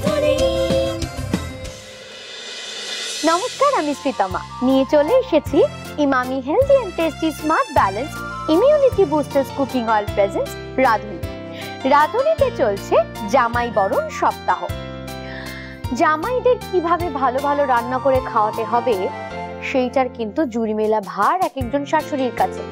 রাধুনী। নমস্কার, আমি শ্রীতমা নিয়ে চলে এসেছি Emami healthy and tasty smart balance immunity boosters cooking oil presents Radhuni. রাধুনীতে চলছে জামাই বরণ সপ্তাহ। জামাইদের কিভাবে ভালো ভালো রান্না করে খাওয়াতে হবে সেইটার কিন্তু জুড়ি মেলা ভার এক একজন শাশুড়ির কাছে।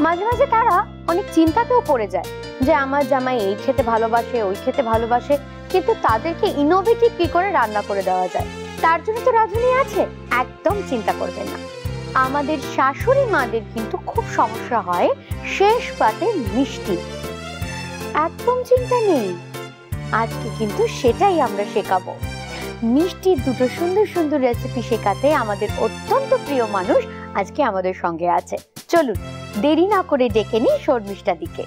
মাঝে মাঝে তারা অনেক চিন্তাতেও পড়ে যায় যে আমার জামাই এই খেতে ভালোবাসে, ওই খেতে ভালোবাসে, কিন্তু তাদেরকে ইনোভেটিভ কি করে রান্না করে দেওয়া যায়, তার জন্য তো রাধুনী আছে। একদম চিন্তা করবেন না, আমাদের শাশুড়ি মাদের কিন্তু খুব সমস্যা হয় শেষ পাতে মিষ্টি। একদম চিন্তা নেই, আজকে কিন্তু সেটাই আমরা শেখাবো। মিষ্টির দুটো সুন্দর সুন্দর রেসিপি শেখাতে আমাদের অত্যন্ত প্রিয় মানুষ আজকে আমাদের সঙ্গে আছে। চলুন দেরি না করে ডেকে নিই শর্মিষ্ঠাদিকে।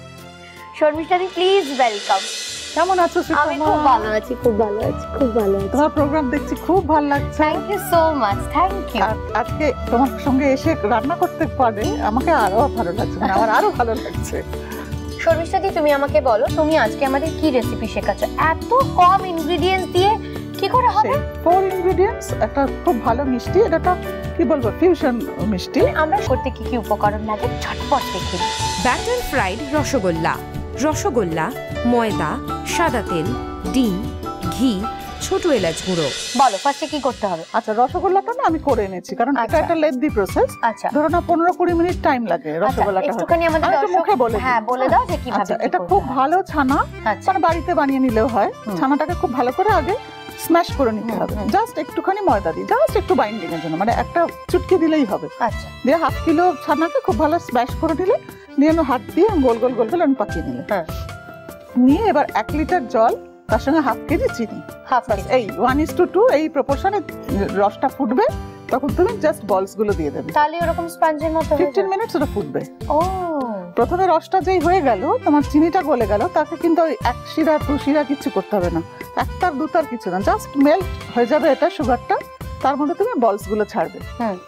শর্মিষ্ঠাদি, প্লিজ ওয়েলকাম। কেমন আছো? আমি খুব ভালো আছি, খুব ভালো আছি, খুব ভালো আছি। তোমার প্রোগ্রাম দেখছি খুব ভালো লাগছে। Thank you so much, thank you. আজকে তোমার সঙ্গে এসে রান্না করতে পারে আমাকে আরো ভালো লাগছে, মানে আমার আরো ভালো লাগছে। শর্মিষ্ঠাদি, তুমি আমাকে বলো, তুমি আজকে আমাদের কি রেসিপি শেখাচ্ছ? এত কম ইনগ্রেডিয়েন্টস দিয়ে কি করে হবে? 4 ইনগ্রেডিয়েন্টস, একটা খুব ভালো মিষ্টি, এটা কি বলবো ফিউশন মিষ্টি। আমরা করতে কি কি উপকরণ লাগে ঝটপট দেখি। ব্যাটার ফ্রাইড রসগোল্লা, রসগোল্লা, ময়দা, সাদা তেল, ডিম, ঘি, ছোট এলাচ গুঁড়ো। বলো ফার্স্টে কি করতে হবে? আচ্ছা, রসগোল্লাটা না আমি করে এনেছি, কারণ এটা একটা লেন্দি প্রসেস। আচ্ছা, ধরো না 15-20 মিনিট টাইম লাগে রসগোল্লাটা। একটুখানি আমাদের মুখে বলে হ্যাঁ বলে দাও যে কিভাবে। আচ্ছা, এটা খুব ভালো ছানা, মানে বাড়িতে বানিয়ে নিলেও হয়। ছানাটাকে খুব ভালো করে আগে স্ম্যাশ করে নিতে হবে, জাস্ট একটুখানি ময়দা দিয়ে, জাস্ট একটু বাইন্ডিং এর জন্য, মানে একটা চুটকি দিলেই হবে। আচ্ছা, দিয়ে 1/2 কিলো ছানাকে খুব ভালো স্ম্যাশ করে দিলে, নিয়ে হাত দিয়ে গোল গোল গোল গোল পাকিয়ে নিলে। নিয়ে এবার 1 লিটার জল, তার সঙ্গে 1/2 কেজি চিনি, এই 1:2 এই প্রপোর্শনে রসটা ফুটবে, তখন তুমি জাস্ট বলস গুলো দিয়ে দেবে। তাহলে এরকম স্পঞ্জের মতো 15 মিনিটস ওটা ফুটবে। ও, প্রথমে রসটা যেই হয়ে গেল, তোমার চিনিটা গলে গেল, তাকে কিন্তু ওই 1 শিরা 2 শিরা কিছু করতে হবে না, 1 তার 2 তার কিছু না, জাস্ট মেল্ট হয়ে যাবে এটা সুগারটা, তার মধ্যে তুমি বলস গুলো ছাড়বে।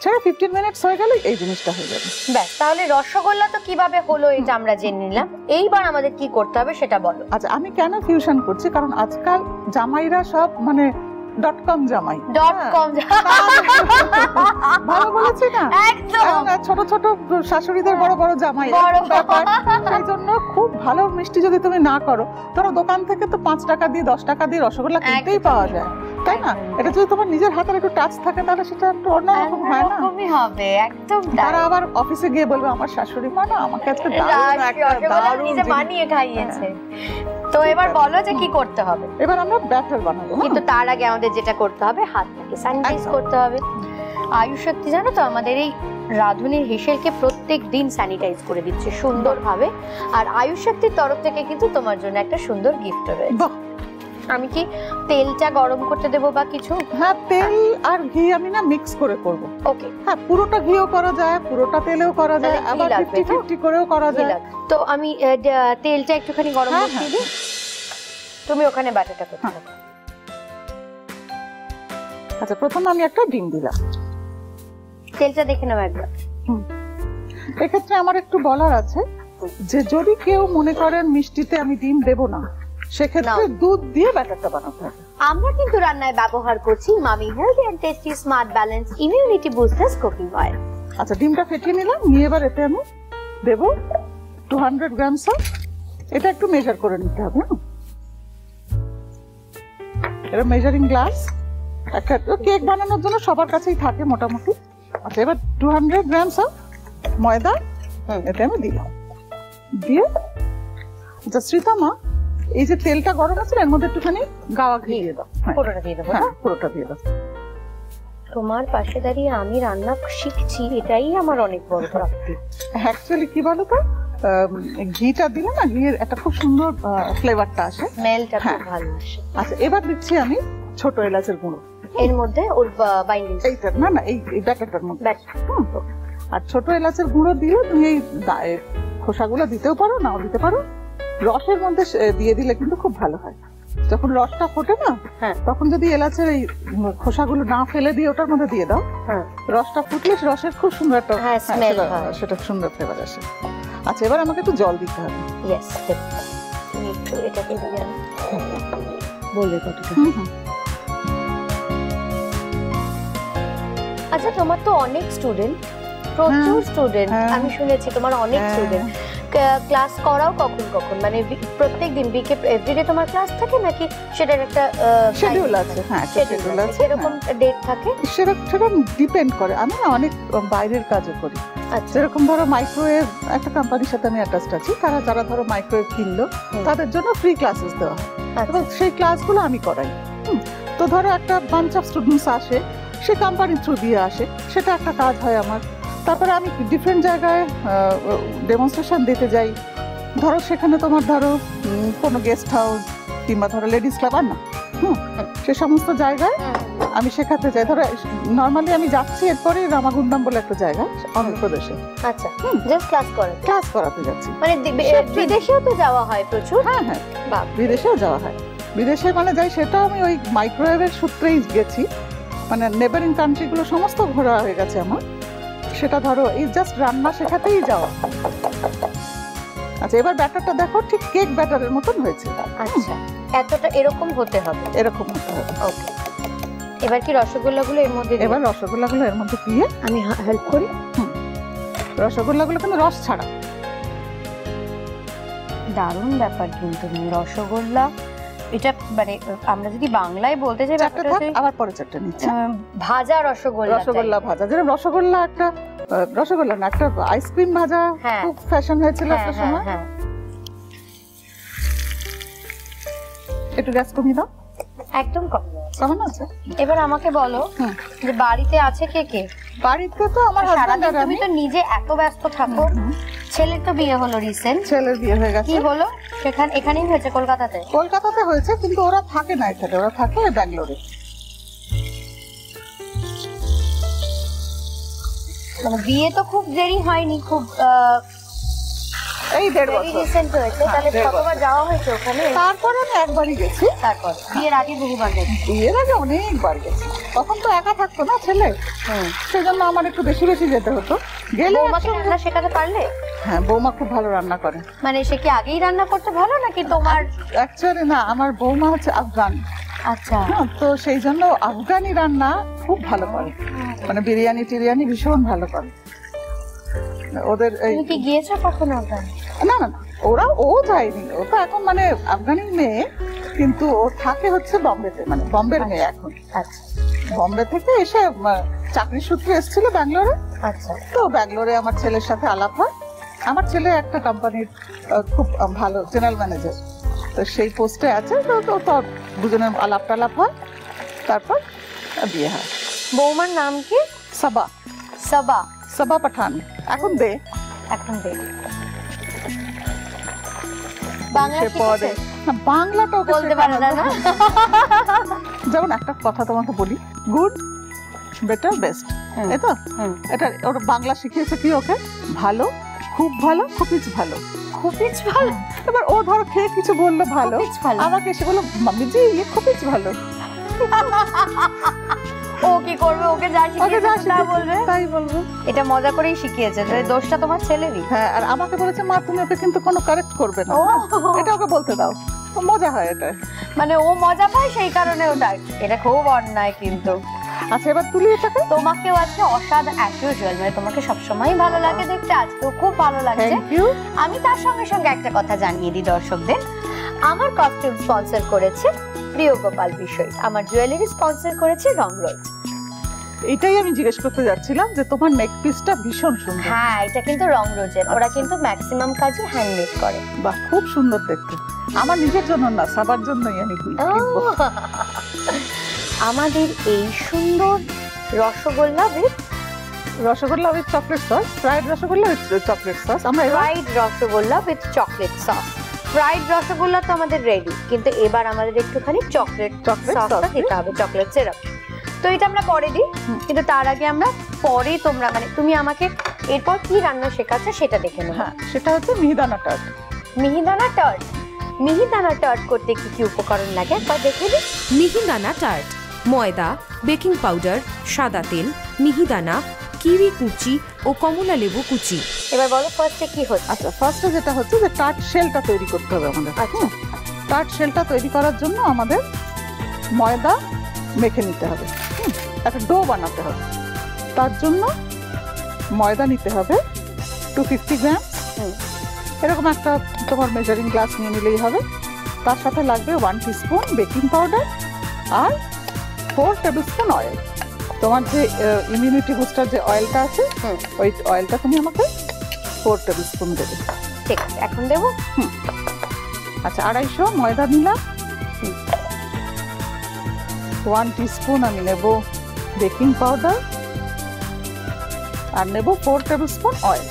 ছেড়ে 15 মিনিটস হয়ে গেলে এই জিনিসটা হয়ে যাবে। ব্যাস, তাহলে রসগোল্লা তো কিভাবে হলো এটা আমরা জেনে নিলাম। এইবার আমাদের কি করতে হবে সেটা বলো। আচ্ছা, আমি কেন ফিউশন করছি, কারণ আজকাল জামাইরা সব মানে .com জামাই, .com ভালো বলেছি না? একদম ছোট ছোট শাশুড়িদের বড় বড় জামাই ব্যাপার। সেই জন্য খুব ভালো মিষ্টি যদি তুমি না করো, ধরো দোকান থেকে তো 5 টাকা দিয়ে 10 টাকা দিয়ে রসগোল্লা কিনতেই পাওয়া যায়, তাই না? এটা যদি তোমার নিজের হাতের একটু টাচ থাকে, তাহলে সেটা একটু অন্যরকম হয় না? এরকমই হবে, একদম। তারা আবার অফিসে গিয়ে বলবে আমার শাশুড়ি মা না আমাকে আজকে দারুণ নিজে বানিয়ে খাইয়েছে। তো এবার বলো যে কি করতে হবে। এবার আমরা ব্যাটার বানাবো, কিন্তু তার আগে আমাদের যেটা করতে হবে, হাতটাকে স্যানিটাইজ করতে হবে। আয়ুষ সত্যি জানো তো, আমাদের এই রাধুনীর হেসেলকে প্রত্যেক দিন স্যানিটাইজ করে দিচ্ছে সুন্দরভাবে। আর আয়ুষ শক্তির তরফ থেকে কিন্তু তোমার জন্য একটা সুন্দর গিফট রয়েছে। আমি কি তেলটা গরম করতে দেবো বা কিছু? হ্যাঁ, তেল আর ঘি আমি না মিক্স করে করব। ওকে, হ্যাঁ, পুরোটা ঘিও করা যায়, পুরোটা তেলেও করা যায়, আবার 50-50 করেও করা যায়। তো আমি তেলটা একটুখানি গরম করে দিই, তুমি ওখানে বাটাটা করতে থাকো। আচ্ছা, প্রথমে আমি একটা ডিম দিলাম। তেলটা দেখে নাও একবার। এক্ষেত্রে আমার একটু বলার আছে যে যদি কেউ মনে করেন মিষ্টিতে আমি ডিম দেব না, সেক্ষেত্রে দুধ দিয়ে ব্যাটারটা বানাতে হবে। আমরা কিন্তু রান্নায় ব্যবহার করছি Emami healthy and tasty smart balance immunity boosters cooking oil. আচ্ছা, ডিমটা ফেটিয়ে নিলাম, নিয়ে এবার এতে আমি দেব 200 গ্রামস অফ, এটা একটু মেজার করে নিতে হবে। এটা মেজারিং গ্লাস, একটা কেক বানানোর জন্য সবার কাছেই থাকে মোটামুটি। আচ্ছা, এবার 200 গ্রামস অফ ময়দা এতে আমি দিলাম, দিয়ে আচ্ছা শ্রীতমা, এই যে তেলটা গরম আছে এর মধ্যে একটুখানি গাওয়া ঘি দিয়ে দাও। পুরোটা দিয়ে দেবো? হ্যাঁ, পুরোটা দিয়ে দাও। তোমার পাশে দাঁড়িয়ে আমি রান্না শিখছি, এটাই আমার অনেক বড় প্রাপ্তি। অ্যাকচুয়ালি কি বলো তো, ঘিটা দিলে না, ঘিয়ের একটা খুব সুন্দর ফ্লেভারটা আসে, স্মেলটা খুব ভালো আসে। আচ্ছা, এবার দিচ্ছি আমি ছোট এলাচের গুঁড়ো এর মধ্যে, ওর বাইন্ডিং এইটা না না এই ব্যাটারটার মধ্যে। আর ছোট এলাচের গুঁড়ো দিয়ে তুমি এই খোসাগুলো দিতেও পারো, নাও দিতে পারো। রসের মধ্যে দিয়ে দিলে কিন্তু খুব ভালো হয়। যখন রসটা ফোটে না, তখন যদি এলাচের এই খোসাগুলো না ফেলে দিয়ে ওটার মধ্যে দিয়ে দাও, রসটা ফুটলে রসের খুব সুন্দর একটা স্মেল হয়, সেটা সুন্দর ফ্লেভার আসে। আচ্ছা, এবার আমাকে একটু জল দিতে হবে। ইয়েস, তুমি একটু এটাকে দিয়ে বলবে কতটা। হুম হুম। আচ্ছা, তোমার তো অনেক স্টুডেন্ট, প্রচুর স্টুডেন্ট, আমি শুনেছি তোমার অনেক স্টুডেন্ট। ক্লাস করাও কখন কখন, মানে প্রত্যেক দিন বিকে এভরিডে তোমার ক্লাস থাকে নাকি সেটার একটা শিডিউল আছে? হ্যাঁ, শিডিউল আছে। এরকম ডেট থাকে? সেরকম ডিপেন্ড করে। আমি না অনেক বাইরের কাজও করি। আচ্ছা, যেরকম ধরো মাইক্রোওয়েভ একটা কোম্পানির সাথে আমি অ্যাটাচড আছি, যারা ধরো মাইক্রোওয়েভ কিনলো তাদের জন্য ফ্রি ক্লাসেস দেওয়া হয় এবং সেই ক্লাসগুলো আমি করাই। তো ধরো একটা বাঞ্চ অফ স্টুডেন্টস আসে, সে কোম্পানির থ্রু দিয়ে আসে, সেটা একটা কাজ হয় আমার। তারপরে আমি ডিফারেন্ট জায়গায় ডেমনস্ট্রেশন দিতে যাই। ধরো সেখানে তোমার ধরো কোনো গেস্ট হাউস কিংবা ধরো লেডিস ক্লাব আর না, সে সমস্ত জায়গায় আমি শেখাতে যাই। ধরো নর্মালি আমি যাচ্ছি এরপরে রামাগুন্ডাম বলে একটা জায়গা অন্ধ্রপ্রদেশে। আচ্ছা, জাস্ট ক্লাস করাতে যাচ্ছি। মানে বিদেশেও তো যাওয়া হয় প্রচুর? হ্যাঁ হ্যাঁ, বিদেশেও যাওয়া হয়। বিদেশে মানে যাই, সেটা আমি ওই মাইক্রোওয়েভের সূত্রেই গেছি। মানে নেবারিং কান্ট্রিগুলো সমস্ত ঘোরা হয়ে গেছে আমার। সেটা ধরো এই জাস্ট রান্না শেখাতেই যাওয়া। আচ্ছা, এবার ব্যাটারটা দেখো, ঠিক কেক ব্যাটারের মতন হয়েছে। আচ্ছা, এতটা এরকম হতে হবে? এরকম হতে হবে। ওকে, এবার কি রসগোল্লাগুলো এর মধ্যে? এবার রসগোল্লাগুলো এর মধ্যে দিয়ে আমি হেল্প করি। রসগোল্লাগুলো কিন্তু রস ছাড়া। দারুণ ব্যাপার কিন্তু রসগোল্লা। এটা মানে আমরা যদি বাংলায় বলতে চাই, আবার পরে চারটে নিচ্ছি। ভাজা রসগোল্লা ভাজা, যেরকম রসগোল্লা একটা রসগোল্লা না, একটা আইসক্রিম ভাজা খুব ফ্যাশন হয়েছিল একটা সময়। একটু গ্যাস কমিয়ে দাও। একদম কেমন আছে? এবার আমাকে বলো যে বাড়িতে আছে কে কে? বাড়িতে তো আমার হাজবেন্ড আর আমি। তুমি তো নিজে এত ব্যস্ত থাকো। ছেলের তো বিয়ে হলো রিসেন্ট। ছেলের বিয়ে হয়ে গেছে। কি হলো? এখানেই হয়েছে? কলকাতাতে হয়েছে, কিন্তু ওরা থাকে না এখানে, ওরা থাকে ব্যাঙ্গালোরে। মানে বিয়ে তো খুব দেরি হয়নি, খুব এই 1.5 বছর রিসেন্ট হয়েছে। তাহলে কতবার যাওয়া হয়েছে ওখানে? তারপরে আমি একবারই গেছি। তারপর বিয়ের আগে বহুবার গেছি? বিয়ের আগে অনেকবার গেছি। তখন তো একা থাকতো না ছেলে, সেজন্য আমার একটু বেশি যেতে হতো। গেলে বৌমাকে রান্না শেখাতে পারলে? হ্যাঁ, বৌমা খুব ভালো রান্না করে। মানে সে কি আগেই রান্না করতে ভালো নাকি তোমার? অ্যাকচুয়ালি না, আমার বৌমা হচ্ছে আফগান। আচ্ছা, তো সেই জন্য আফগানি রান্না খুব ভালো করে। মানে বিরিয়ানি টিরিয়ানি ভীষণ ভালো করে ওদের। তুমি কি গিয়েছো কখনো আফগান? না না না, ও যায়নি। ও তো এখন মানে আফগানি মেয়ে, কিন্তু ও থাকে হচ্ছে বম্বেতে, মানে বম্বের মেয়ে এখন। আচ্ছা, বম্বে থেকে এসে চাকরির সূত্রে এসেছিল ব্যাঙ্গালোরে। আচ্ছা, তো ব্যাঙ্গালোরে আমার ছেলের সাথে আলাপ হয়। আমার ছেলে একটা কোম্পানির খুব ভালো জেনারেল ম্যানেজার, তো সেই পোস্টে আছে। তো দুজনের আলাপ টালাপ হয়, তারপর বিয়ে হয়। বৌমার নাম কি? সাবা। সাবা? সাবা পাঠান। এখন দে বাংলা শিখেছে? না, বাংলাটা ওকে বলতে পারে না। যেমন একটা কথা তোমাকে বলি, গুড, বেটার, বেস্ট, এই তো এটা ওর বাংলা শিখিয়েছে কি ওকে? ভালো, খুব ভালো, খুবই ভালো। খুবই ভালো। এবার ও ধরো খেয়ে কিছু বললো ভালো, আমাকে এসে বললো মাম্মিজি খুবই ভালো। ও কি করবে? ওকে যা শিখিয়েছে তা বলবে, তাই বলবো। এটা মজা করেই শিখিয়েছে, দোষটা তোমার ছেলেরই। হ্যাঁ, আর আমাকে বলেছে মা তুমি ওকে কিন্তু কোনো কারেক্ট করবে না, এটা ওকে বলতে দাও। মজা হয় এটা, মানে ও মজা পায় সেই কারণে ওটা। এটা খুব অন্যায় কিন্তু। আচ্ছা, এবার তুলি এটাকে। তোমাকেও আজকে অসাধারণ অ্যাজ ইউজুয়াল, মানে তোমাকে সবসময় ভালো লাগে দেখতে, আজকেও খুব ভালো লাগছে। Thank you. আমি তার সঙ্গে সঙ্গে একটা কথা জানিয়ে দিই দর্শকদের, আমার কস্টিউম স্পন্সর করেছে প্রিয় গোপাল বিষয়, আমার জুয়েলারি স্পন্সর করেছে রংরোজ। এটাই আমি জিজ্ঞেস করতে যাচ্ছিলাম যে তোমার নেক পিসটা ভীষণ সুন্দর। হ্যাঁ, এটা কিন্তু রংরোজের, ওরা কিন্তু ম্যাক্সিমাম কাজই হ্যান্ডমেড করে। বাহ, খুব সুন্দর দেখতে। আমার নিজের জন্য না, সবার জন্যই আমি কিনবো। আমাদের এই সুন্দর rasgulla with chocolate sauce, fried rasgulla with chocolate sauce. আমরা fried rasgulla with chocolate sauce. Fried rasgulla তো আমাদের রেডি, কিন্তু এবার আমাদের একটুখানি চকলেট সসটা দিতে হবে, চকলেট সিরাপ। তো এটা আমরা পরে দিই, কিন্তু তার আগে আমরা পরে তোমরা মানে তুমি আমাকে এরপর কি রান্না শেখাচ্ছ সেটা দেখে নেব। হ্যাঁ, সেটা হচ্ছে মিহিদানা টার্ট। মিহিদানা টার্ট করতে কি কি উপকরণ লাগে একবার দেখে দিই। মিহিদানা টার্ট: ময়দা, বেকিং পাউডার, সাদা তেল, মিহিদানা, কিউই কুচি ও কমলা লেবু কুচি। এবার বলো ফার্স্টে কি হচ্ছে? আচ্ছা, ফার্স্টে যেটা হচ্ছে যে টার্ট শেলটা তৈরি করতে হবে আমাদের। আচ্ছা, টার্ট শেলটা তৈরি করার জন্য আমাদের ময়দা মেখে নিতে হবে, একটা ডো বানাতে হবে। তার জন্য ময়দা নিতে হবে 250 গ্রাম, এরকম একটা তোমার মেজারিং গ্লাস নিয়ে নিলেই হবে। তার সাথে লাগবে 1 টিস্পুন বেকিং পাউডার আর 4 টেবিলস্পুন অয়েল। তোমার যে ইমিউনিটি বুস্টার যে অয়েলটা আছে, ওই অয়েলটা তুমি আমাকে 4 টেবিলস্পুন দেবে। ঠিক আছে, এখন দেবো। আচ্ছা, 250 ময়দা নিলাম, 1 টিস্পুন আমি নেব বেকিং পাউডার আর নেব 4 tablespoon oil.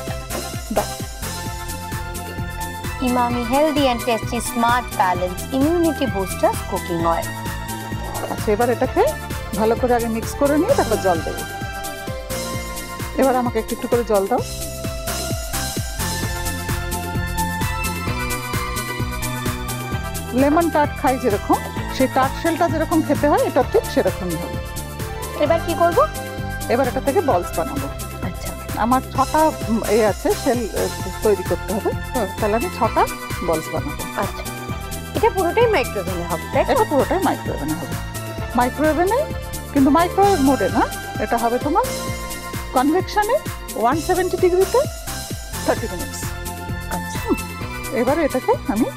Emami healthy and tasty smart balance immunity booster cooking oil. আচ্ছা, এবার এটাকে ভালো করে আগে মিক্স করে নিয়ে তারপর জল দেবো। এবার আমাকে একটু একটু করে জল দাও। লেমন টার্ট খাই যেরকম, সেই টার্ট শেলটা যেরকম খেতে হয়, এটা ঠিক সেরকমই হবে। এবার কি করব? এবার এটা থেকে বলস বানাবো। আচ্ছা, আমার 6টা আছে শেল তৈরি করতে হবে, তাহলে আমি 6টা বলস বানাবো। আচ্ছা, এটা পুরোটাই মাইক্রোওভেনে হবে, তাই? এটা পুরোটাই মাইক্রোওভেনে হবে। মাইক্রোওভেনে, কিন্তু মাইক্রোওয়েভ মোডে না, এটা হবে তোমার কনভেকশনে 170 ডিগ্রিতে 30 মিনিটস। আচ্ছা, এবারে এটাকে আমি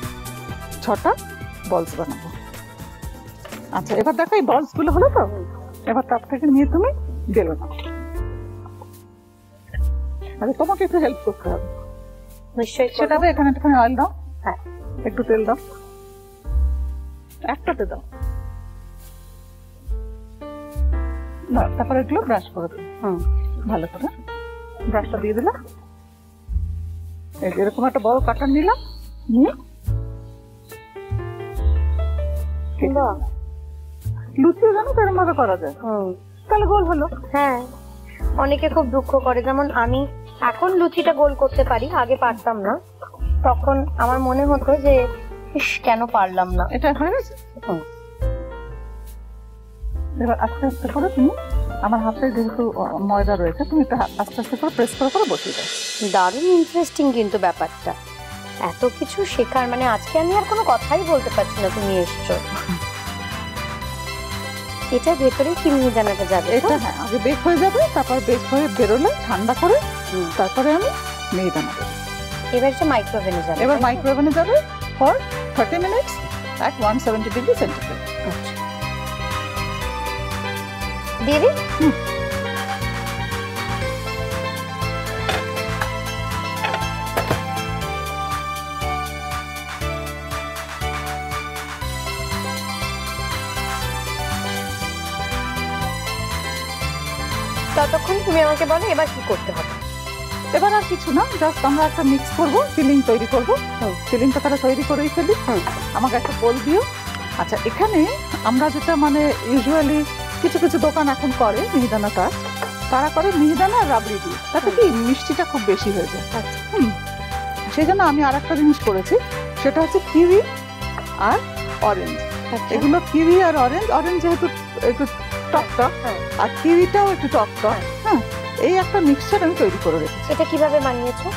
6টা বলস বানাবো। আচ্ছা, এবার দেখো এই বলস গুলো হলো তো, এবার তার থেকে নিয়ে তুমি গেলো না। আরে তোমাকে একটু হেল্প করতে হবে নিশ্চয়ই। সেটাতে এখানে একটুখানি অয়েল দাও, হ্যাঁ, একটু তেল দাও, একটাতে দাও না, তারপরে এগুলো ব্রাশ করে দিও ভালো করে। ব্রাশটা দিয়ে দিলাম, এই যে এরকম একটা বড় কাটার নিলাম, নিয়ে লুচিও জানো তো এরকম ভাবে করা যায়, তাহলে গোল হলো। হ্যাঁ, অনেকে খুব দুঃখ করে, যেমন আমি এখন লুচিটা গোল করতে পারি, আগে পারতাম না। তখন আমার মনে হতো যে ইস, কেন পারলাম না। এটা হয়ে গেছে। এবার আস্তে আস্তে করে তুমি, আমার হাতে যেহেতু ময়দা রয়েছে, তুমি এটা আস্তে আস্তে করে প্রেস করে করে বসিয়ে দাও। দারুণ ইন্টারেস্টিং কিন্তু ব্যাপারটা, এত কিছু শেখার, মানে আজকে আমি আর কোনো কথাই বলতে পারছি না, তুমি এসছো। এটা ভেতরে কি মিহিদানাটা যাবে? এটা হ্যাঁ, আগে বেক হয়ে যাবে, তারপর বেক হয়ে বেরোলে ঠান্ডা করে তারপরে আমি মিহিদানা দেবো। এবার এটা মাইক্রোওভেনে যাবে। এবার মাইক্রোওভেনে যাবে for 30 minutes at 170 degree centigrade. দিয়ে দিই। ততক্ষণ তুমি আমাকে বলো এবার কি করতে হবে। এবার আর কিছু না, জাস্ট আমরা একটা মিক্স করবো, ফিলিং তৈরি করবো। ফিলিংটা তারা তৈরি করেই ফেলি। আমাকে একটা বোল দিও। আচ্ছা, এখানে আমরা যেটা মানে ইউজুয়ালি কিছু কিছু দোকান এখন করে মিহিদানাটা, তারা করে মিহিদানা আর রাবড়ি দিয়ে, তাতে কি মিষ্টিটা খুব বেশি হয়ে যায়। সেই জন্য আমি আর একটা জিনিস করেছি, সেটা হচ্ছে কিউই আর অরেঞ্জ। এগুলো কিউই আর অরেঞ্জ, অরেঞ্জ যেহেতু একটু টক টক আর কিউইটাও একটু টক টক, হ্যাঁ, এই একটা মিক্সচার আমি তৈরি করে রেখেছি। এটা কিভাবে বানিয়েছো?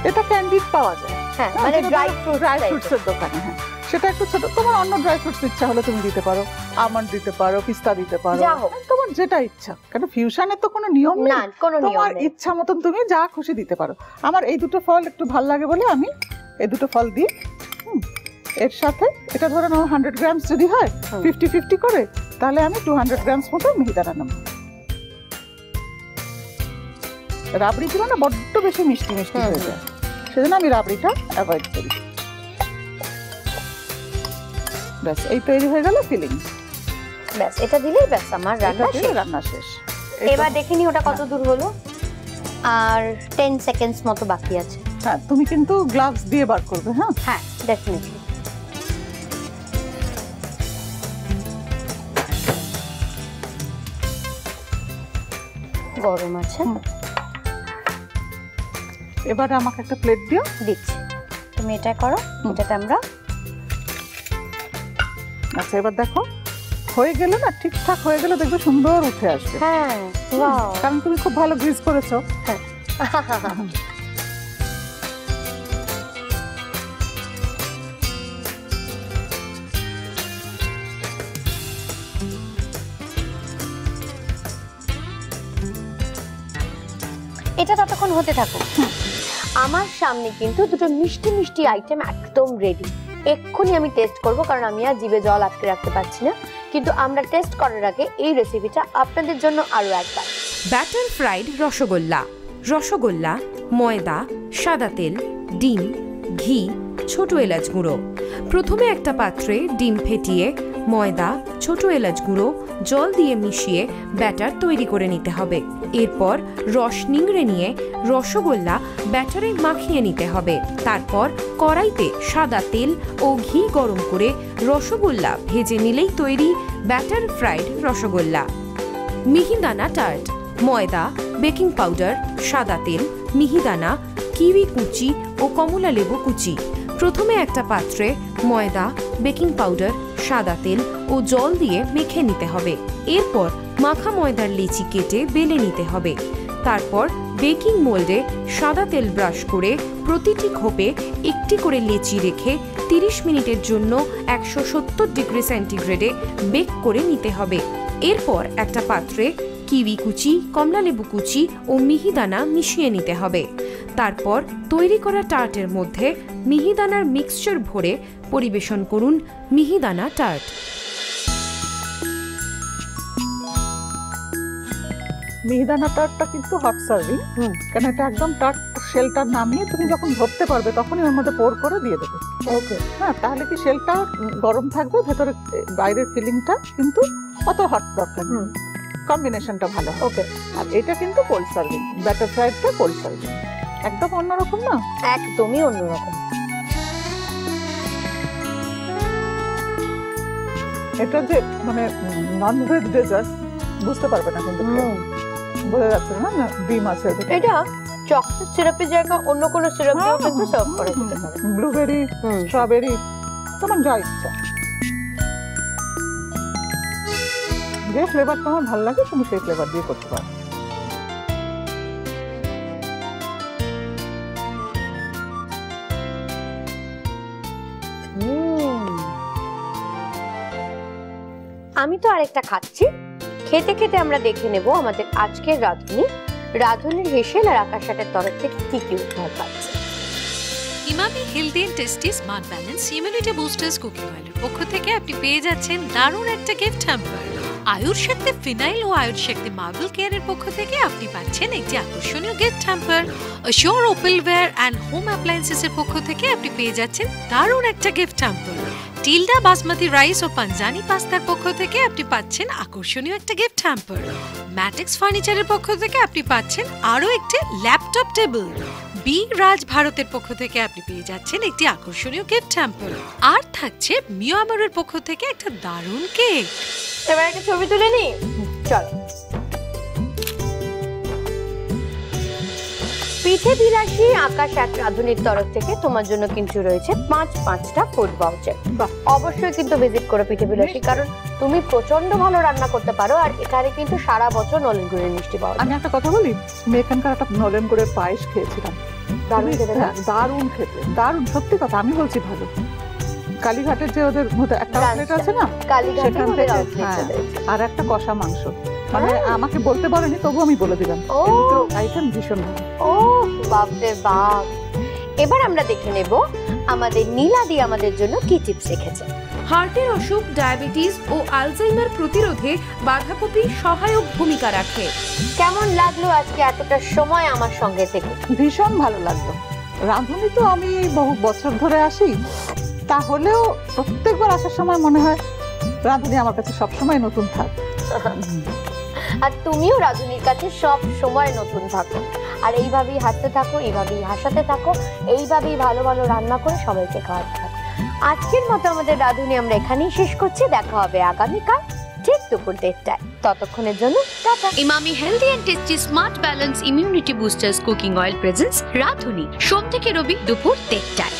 এটা ক্যান্ডিড পাওয়া যায়, হ্যাঁ, মানে ড্রাই ফ্রুটস এর দোকানে। হ্যাঁ, সেটা একটু ছোট, তোমার অন্য ড্রাই ফ্রুটস ইচ্ছা হলে তুমি দিতে পারো, আমন্ড দিতে পারো, পিস্তা দিতে পারো, তোমার যেটা ইচ্ছা। কেন ফিউশনের তো কোনো নিয়ম নেই, তোমার ইচ্ছা মতন তুমি যা খুশি দিতে পারো। আমার এই দুটো ফল একটু ভালো লাগে বলে আমি এই দুটো ফল দিই। এর সাথে এটা ধরো নাও 100 গ্রামস যদি হয় 50-50 করে, তাহলে আমি 200 গ্রামস মতো মিহিদানা নেব। রাবড়ি ছিল না বড্ড বেশি মিষ্টি মিষ্টি হয়ে যায়, সেজন্য আমি রাবড়িটা অ্যাভয়েড করি। ব্যাস, এই তৈরি হয়ে গেল ফিলিং। ব্যাস, এটা দিলেই ব্যাস আমার রান্না শেষ। এবার দেখিনি ওটা কত দূর হলো, আর 10 সেকেন্ডস মতো বাকি আছে। হ্যাঁ, তুমি কিন্তু গ্লাভস দিয়ে বার করবে। হ্যাঁ হ্যাঁ, ডেফিনেটলি। গরম আছে। এবার আমাকে একটা প্লেট দিও। দিচ্ছি, তুমি এটা করো, এটাতে আমরা। আচ্ছা, এবার দেখো হয়ে গেল না, ঠিকঠাক হয়ে গেলে দেখবে সুন্দর উঠে আসবে। হ্যাঁ, ওয়াও, কারণ তুমি খুব ভালো গ্রিস করেছো। হ্যাঁ, এটা ততক্ষণ হতে থাকুক। আমার সামনে কিন্তু দুটো মিষ্টি মিষ্টি আইটেম একদম রেডি। এক্ষুনি আমি টেস্ট করব, কারণ আমি আর জিভে জল আটকে রাখতে পারছি না। কিন্তু আমরা টেস্ট করার আগে এই রেসিপিটা আপনাদের জন্য আরো একবার। Batter fried rasgulla. রসগোল্লা, ময়দা, সাদা তেল, ডিম, ঘি, ছোট এলাচ গুঁড়ো। প্রথমে একটা পাত্রে ডিম ফেটিয়ে ময়দা, ছোট এলাচ গুঁড়ো, জল দিয়ে মিশিয়ে ব্যাটার তৈরি করে নিতে হবে। এরপর রস নিংড়ে নিয়ে রসগোল্লা ব্যাটারে মাখিয়ে নিতে হবে। তারপর কড়াইতে সাদা তেল ও ঘি গরম করে রসগোল্লা ভেজে নিলেই তৈরি ব্যাটার ফ্রাইড রসগোল্লা। মিহিদানা টার্ট। ময়দা, বেকিং পাউডার, সাদা তেল, মিহিদানা, কিউই কুচি ও কমলা লেবু কুচি। প্রথমে একটা পাত্রে ময়দা, বেকিং পাউডার, সাদা তেল ও জল দিয়ে মেখে নিতে হবে। এরপর মাখা ময়দার লেচি কেটে বেলে নিতে হবে। তারপর বেকিং মোল্ডে সাদা তেল ব্রাশ করে প্রতিটি খোপে একটি করে লেচি রেখে 30 মিনিটের জন্য 170 ডিগ্রি সেন্টিগ্রেডে বেক করে নিতে হবে। এরপর একটা পাত্রে কিউই কুচি, কমলালেবু কুচি ও মিহিদানা মিশিয়ে নিতে হবে। তারপর তৈরি করা টার্টের মধ্যে মিহিদানার মিক্সচার ভরে পরিবেশন করুন মিহিদানা টার্ট। মিহিদানা টার্টটা কিন্তু হট সার্ভিং, কারণ এটা একদম টার্ট শেলটা নামিয়ে তুমি যখন ধরতে পারবে তখনই ওর মধ্যে পোর করে দিয়ে দেবে। ওকে, হ্যাঁ, তাহলে কি শেলটা গরম থাকবে, ভেতরে বাইরের ফিলিংটা কিন্তু অত হট দরকার নেই। কম্বিনেশনটা ভালো। ওকে, আর এটা কিন্তু কোল্ড সার্ভিং, ব্যাটার ফ্রাইডটা কোল্ড সার্ভিং, একদম অন্যরকম না? একদমই অন্যরকম। এটা যে মানে নন ভেজ ডেজার্ট বুঝতে পারবে না, কিন্তু বোঝা যাচ্ছে না ডিম আছে। এটা চকলেট সিরাপের জায়গা অন্য কোনো সিরাপ দিয়েও কিন্তু সার্ভ করা যেতে পারে। ব্লুবেরি, স্ট্রবেরি, তোমার যা ইচ্ছা, যে ফ্লেভার তোমার ভালো লাগে তুমি সেই ফ্লেভার দিয়ে করতে পারো। আমি তো আরেকটা খাচ্ছি। খেতে খেতে আমরা দেখে নেব আমাদের আজকের রাঁধুনির হেসেল আর আকাশাটের তরফ থেকে কি কি উপহার পাচ্ছে। Emami healthy and tasty smart balance immunity boosters cooking অয়েলের পক্ষ থেকে আপনি পেয়ে যাচ্ছেন দারুণ একটা গিফট হ্যাম্পার। আয়ুর শক্তি ফিনাইল ও আয়ুর শক্তি মার্বেল কেয়ারের পক্ষ থেকে আপনি পাচ্ছেন একটি আকর্ষণীয় gift hamper. Assure opalware and home appliances এর পক্ষ থেকে আপনি পেয়ে যাচ্ছেন দারুণ একটা gift hamper. Tilda basmati rice ও পাঞ্জানি পাস্তার পক্ষ থেকে আপনি পাচ্ছেন আকর্ষণীয় একটা গিফট হ্যাম্পার। ম্যাটিক্স ফার্নিচারের পক্ষ থেকে আপনি পাচ্ছেন আরও একটি ল্যাপটপ টেবিল। বি রাজ ভারতের পক্ষ থেকে আপনি পেয়ে যাচ্ছেন একটি আকর্ষণীয় গিফট হ্যাম্পার। আর থাকছে মিয়ামারের পক্ষ থেকে একটা দারুণ কেক। এবার একটা ছবি তুলে নি, চলো। পিঠে বিলাসী আকাশ এক রাঁধুনির তরফ থেকে তোমার জন্য কিন্তু রয়েছে 5টা ফুড ভাউচার। অবশ্যই কিন্তু ভিজিট করো পিঠে বিলাসী, কারণ তুমি প্রচন্ড ভালো রান্না করতে পারো। আর এখানে কিন্তু সারা বছর নলেন গুড়ের মিষ্টি পাওয়া যায়। আমি একটা কথা বলি, আমি এখানকার একটা নলেন গুড়ের পায়েস খেয়েছিলাম, দারুণ খেতে, দারুণ খেতে, দারুণ, সত্যি কথা আমি বলছি ভালো। কালীঘাটের যে ওদের মধ্যে একটা আউটলেট আছে না, সেখান থেকে, আর একটা কষা মাংস, মানে আমাকে বলতে বলেনি তবু আমি বলে দিলাম আইটেম ভীষণ ভালো। ও বাপরে বাপ। এবার আমরা দেখে নেব আমাদের নীলাদি আমাদের জন্য কি টিপস রেখেছে। হার্টের অসুখ, ডায়াবেটিস ও আলজাইমার প্রতিরোধে বাঁধাকপি সহায়ক ভূমিকা রাখে। কেমন লাগলো আজকে এতটা সময় আমার সঙ্গে থেকে? ভীষণ ভালো লাগলো। রাঁধুনি তো আমি বহু বছর ধরে আসি, তাহলেও প্রত্যেকবার আসার সময় মনে হয় রাঁধুনি আমার কাছে সবসময় নতুন থাক। আর তুমিও রাঁধুনির কাছে সব সময় নতুন থাকো, আর এইভাবেই হাসতে থাকো, এইভাবেই হাসাতে থাকো, এইভাবেই ভালো ভালো রান্না করে সবাইকে খাওয়াতে থাকো। আজকের মতো আমাদের রাঁধুনি আমরা এখানেই শেষ করছি। দেখা হবে আগামীকাল ঠিক দুপুর 1:30টায়। ততক্ষণের জন্য tata. Emami healthy and tasty smart balance immunity boosters cooking oil presents Radhuni, সোম থেকে রবি দুপুর 1:30টায়।